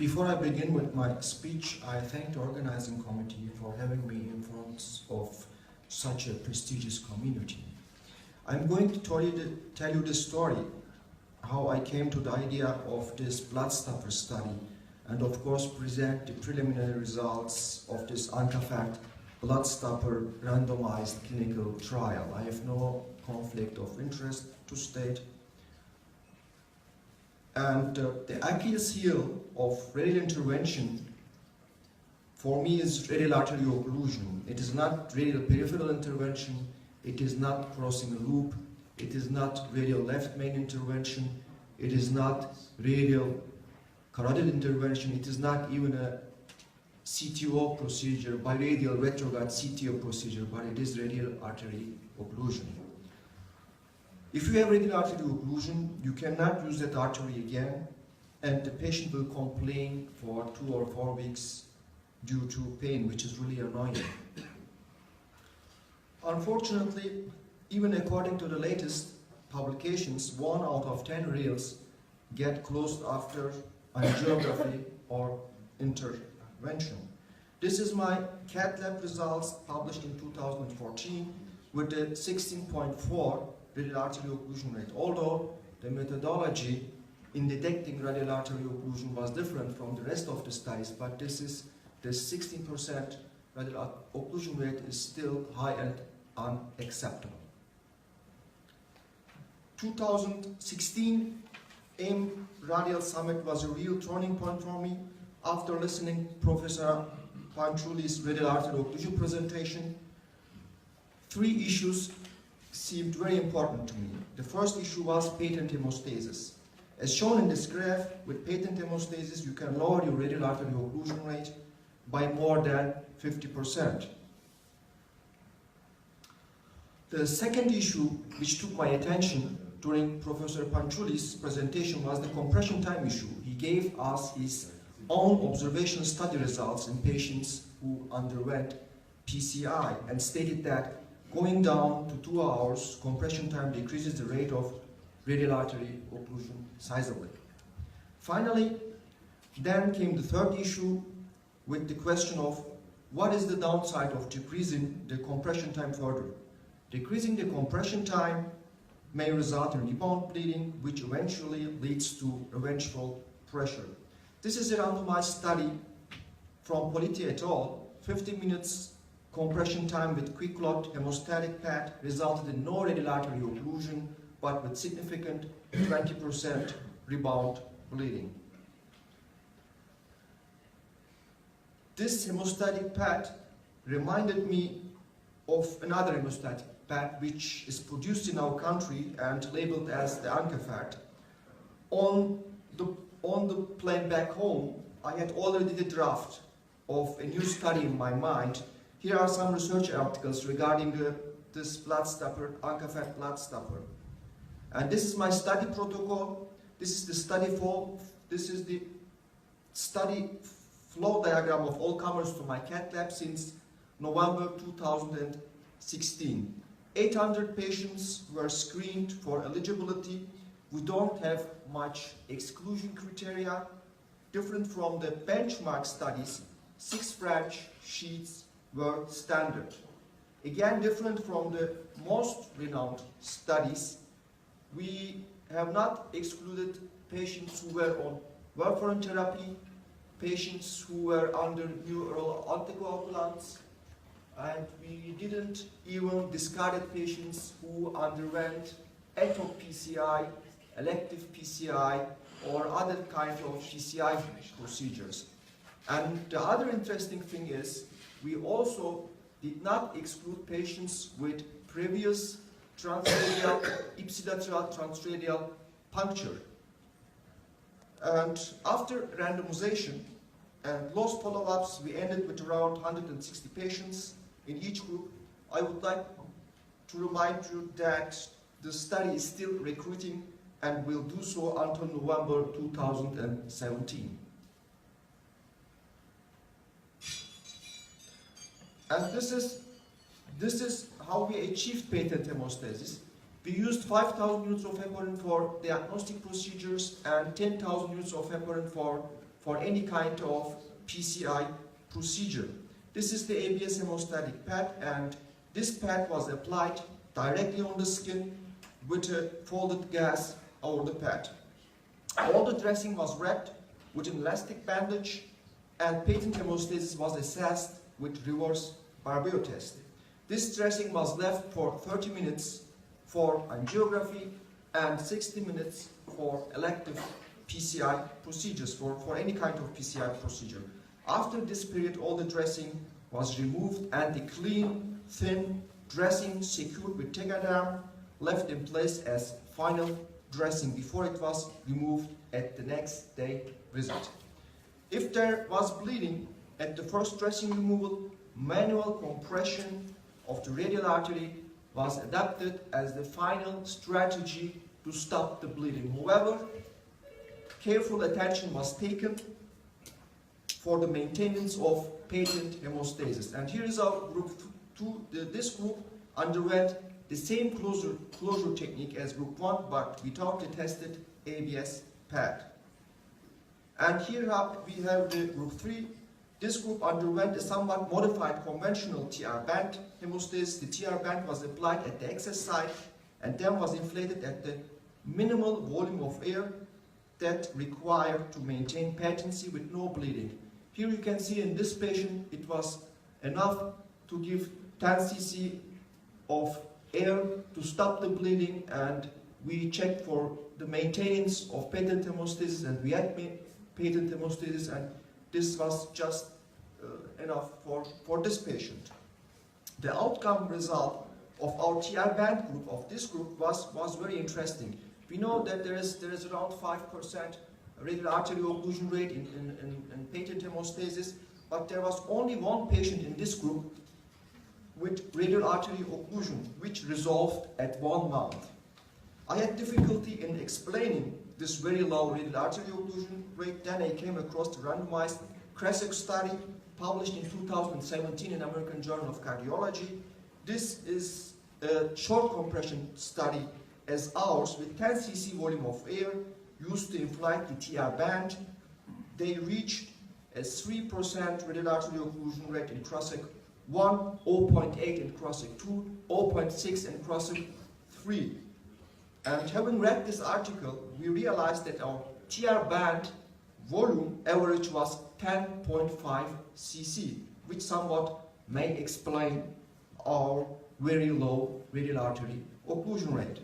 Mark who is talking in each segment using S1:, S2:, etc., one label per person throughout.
S1: Before I begin with my speech, I thank the organizing committee for having me in front of such a prestigious community. I'm going to tell you the story, how I came to the idea of this blood stopper study, and of course present the preliminary results of this ANCAFACT blood stopper randomized clinical trial. I have no conflict of interest to state. And the Achilles heel of radial intervention for me is radial artery occlusion. It is not radial peripheral intervention, it is not crossing a loop, it is not radial left main intervention, it is not radial carotid intervention, it is not even a CTO procedure, biradial retrograde CTO procedure, but it is radial artery occlusion. If you have radial artery occlusion, you cannot use that artery again, and the patient will complain for 2 or 4 weeks due to pain, which is really annoying. Unfortunately, even according to the latest publications, 1 out of 10 rails get closed after angiography or intervention. This is my cath lab results published in 2014 with the 16.4 radial artery occlusion rate. Although the methodology in detecting radial artery occlusion was different from the rest of the studies, but this is the 16% radial occlusion rate is still high and unacceptable. 2016 AIM Radial Summit was a real turning point for me. After listening Professor Panchuli's radial artery occlusion presentation, 3 issues seemed very important to me. The first issue was patent hemostasis. As shown in this graph, with patent hemostasis, you can lower your radial artery occlusion rate by more than 50%. The second issue which took my attention during Professor Panchuli's presentation was the compression time issue. He gave us his own observational study results in patients who underwent PCI and stated that going down to 2 hours, compression time decreases the rate of radial artery occlusion sizably. Finally, then came the third issue with the question of what is the downside of decreasing the compression time further. Decreasing the compression time may result in rebound bleeding, which eventually leads to ventral pressure. This is a randomized study from Politi et al. 50 minutes compression time with quick clot hemostatic pad resulted in no radial artery occlusion, but with significant 20% rebound bleeding. This hemostatic pad reminded me of another hemostatic pad which is produced in our country and labeled as the ANCAFACT. On the plane back home, I had already the draft of a new study in my mind. Here are some research articles regarding this blood stopper, ANCAFACT blood stopper. And this is my study protocol. This is the study flow. This is the study flow diagram of all comers to my cath lab since November 2016. 800 patients were screened for eligibility. We don't have much exclusion criteria. Different from the benchmark studies, 6 branch sheets were standard. Again, different from the most renowned studies, we have not excluded patients who were on warfarin therapy, patients who were under neural anticoagulants, and we didn't even discard patients who underwent ectopic PCI, elective PCI, or other kinds of PCI procedures. And the other interesting thing is, we also did not exclude patients with previous transradial, ipsilateral transradial puncture. And after randomization and lost follow-ups, we ended with around 160 patients in each group. I would like to remind you that the study is still recruiting and will do so until November 2017. And this is how we achieved patent hemostasis. We used 5,000 units of heparin for diagnostic procedures and 10,000 units of heparin for for any kind of PCI procedure. This is the ABS hemostatic pad, and this pad was applied directly on the skin with a folded gas over the pad. All the dressing was wrapped with an elastic bandage, and patent hemostasis was assessed with reverse barbiotest. This dressing was left for 30 minutes for angiography and 60 minutes for elective PCI procedures, for any kind of PCI procedure. After this period, all the dressing was removed and the clean, thin dressing secured with tegaderm left in place as final dressing before it was removed at the next day visit. If there was bleeding at the first dressing removal, manual compression of the radial artery was adopted as the final strategy to stop the bleeding. However, careful attention was taken for the maintenance of patent hemostasis. And here is our group 2. This group underwent the same closure technique as group 1, but without the tested ABS pad. And here we have the group 3. This group underwent a somewhat modified conventional TR band hemostasis. The TR band was applied at the excess site and then was inflated at the minimal volume of air that required to maintain patency with no bleeding. Here you can see in this patient it was enough to give 10 cc of air to stop the bleeding, and we checked for the maintenance of patent hemostasis, and we had patent hemostasis, and this was just enough for this patient. The outcome result of our TR band group, of this group, was very interesting. We know that there is around 5% radial artery occlusion rate in patent hemostasis, but there was only one patient in this group with radial artery occlusion, which resolved at 1 month. I had difficulty in explaining this very low radial artery occlusion rate. Then I came across the randomized CRESEC study published in 2017 in American Journal of Cardiology. This is a short compression study as ours with 10 cc volume of air used to inflate the TR band. They reached a 3% radial artery occlusion rate in CRESEC 1, 0.8 in CRESEC 2, 0.6 in CRESEC 3. And having read this article, we realized that our TR band volume average was 10.5 cc, which somewhat may explain our very low radial artery occlusion rate.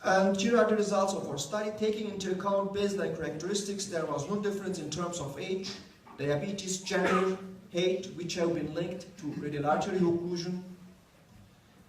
S1: And here are the results of our study. Taking into account baseline characteristics, there was no difference in terms of age, diabetes, gender, height, which have been linked to radial artery occlusion.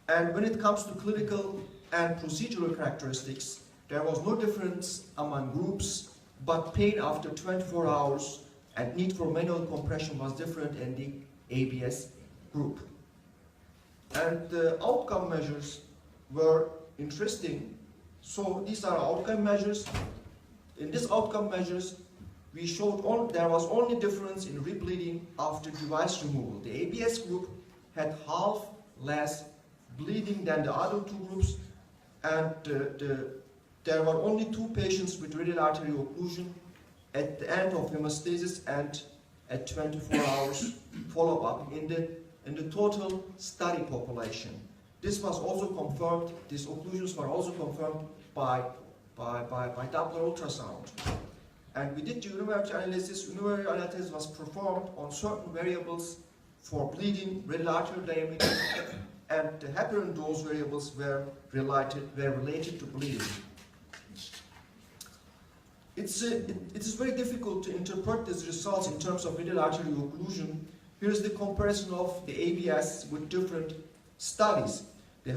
S1: And when it comes to clinical and procedural characteristics, there was no difference among groups, but pain after 24 hours and need for manual compression was different in the ABS group. And the outcome measures were interesting. So these are outcome measures. In these outcome measures, we showed there was only difference in rebleeding after device removal. The ABS group had half less bleeding than the other two groups, and there were only 2 patients with radial artery occlusion at the end of hemostasis and at 24 hours follow-up in the total study population. This was also confirmed, these occlusions were also confirmed by Doppler ultrasound. And we did the universe analysis. Universe analysis was performed on certain variables for bleeding, radial artery diameter, and the heparin dose variables were related to bleeding. It is very difficult to interpret these results in terms of radial artery occlusion. Here is the comparison of the ABS with different studies. The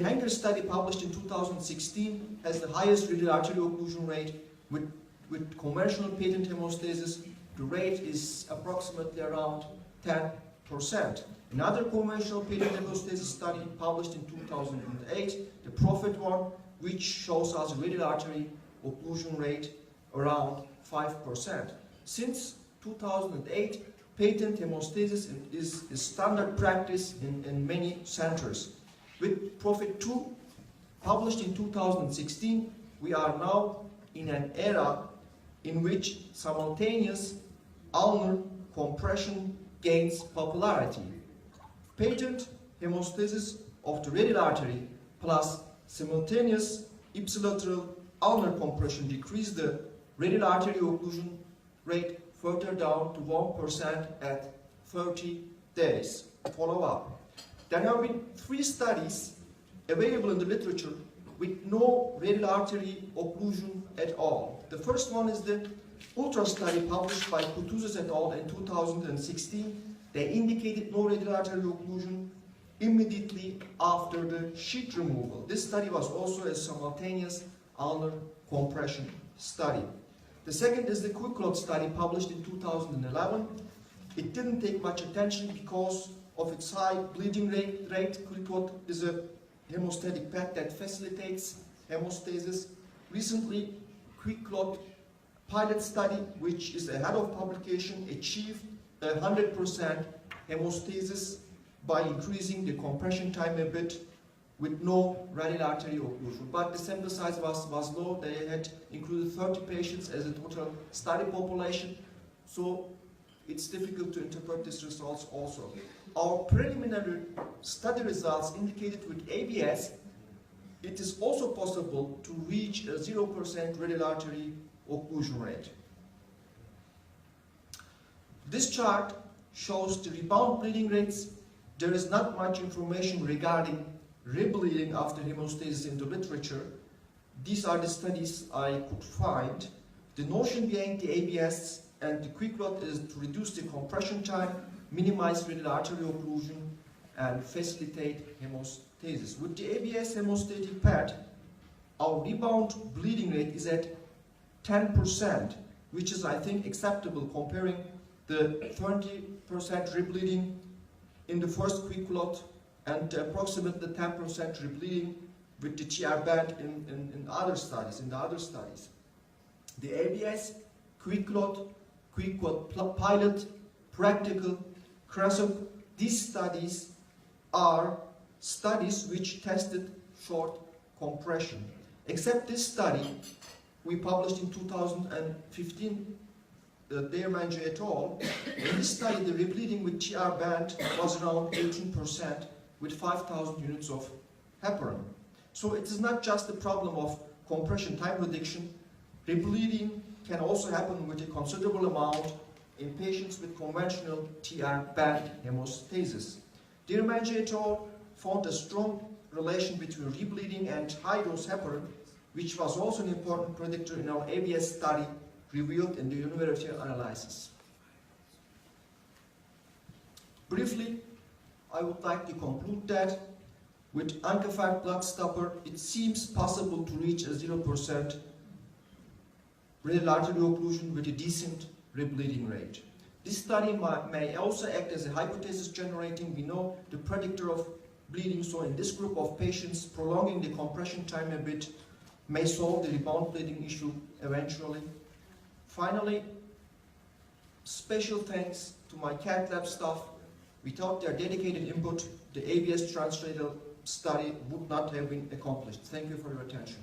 S1: Hanger study published in 2016 has the highest radial artery occlusion rate with conventional patent hemostasis. The rate is approximately around 10%. Another conventional patent hemostasis study published in 2008, the Profit one, which shows us a radial artery occlusion rate around 5%. Since 2008, patent hemostasis is standard practice in many centers. With Profit 2, published in 2016, we are now in an era in which simultaneous ulnar compression gains popularity. Patent hemostasis of the radial artery plus simultaneous ipsilateral ulnar compression decreased the radial artery occlusion rate further down to 1% at 30 days. Follow-up. There have been 3 studies available in the literature with no radial artery occlusion at all. The first one is the Ultra study published by Kutuzes et al. In 2016. They indicated no radial artery occlusion immediately after the sheath removal. This study was also a simultaneous ulnar compression study. The second is the Quick study published in 2011. It didn't take much attention because of its high bleeding rate. Quick is a hemostatic pad that facilitates hemostasis. Recently, Quick pilot study, which is ahead of publication, achieved 100% hemostasis by increasing the compression time a bit with no radial artery occlusion. But the sample size was low. They had included 30 patients as a total study population. So it's difficult to interpret these results also. Our preliminary study results indicated with ABS, it is also possible to reach a 0% radial artery occlusion rate. This chart shows the rebound bleeding rates. There is not much information regarding rebleeding after hemostasis in the literature. These are the studies I could find. The notion behind the ABS and the Quick is to reduce the compression time, minimize radial artery occlusion, and facilitate hemostasis. With the ABS hemostatic pad, our rebound bleeding rate is at 10%, which is, I think, acceptable comparing the 30% rebleeding in the first Quick and approximately 10% rebleeding with the TR band in the other studies. The ABS, Quick pilot, practical, CRASUP, these studies are studies which tested short compression. Except this study, we published in 2015, Anjiyo et al. In this study, the rebleeding with TR band was around 18% with 5,000 units of heparin. So it is not just a problem of compression time reduction. Rebleeding can also happen with a considerable amount in patients with conventional TR band hemostasis. Anjiyo et al. Found a strong relation between rebleeding and high-dose heparin, which was also an important predictor in our ABS study revealed in the universal analysis. Briefly, I would like to conclude that with Ankerfeld blood stopper, it seems possible to reach a 0% radial artery occlusion with a decent rebleeding rate. This study may also act as a hypothesis generating. We know the predictor of bleeding, so in this group of patients, prolonging the compression time a bit may solve the rebound bleeding issue eventually. Finally, special thanks to my cath lab staff. Without their dedicated input, the ABS transradial study would not have been accomplished. Thank you for your attention.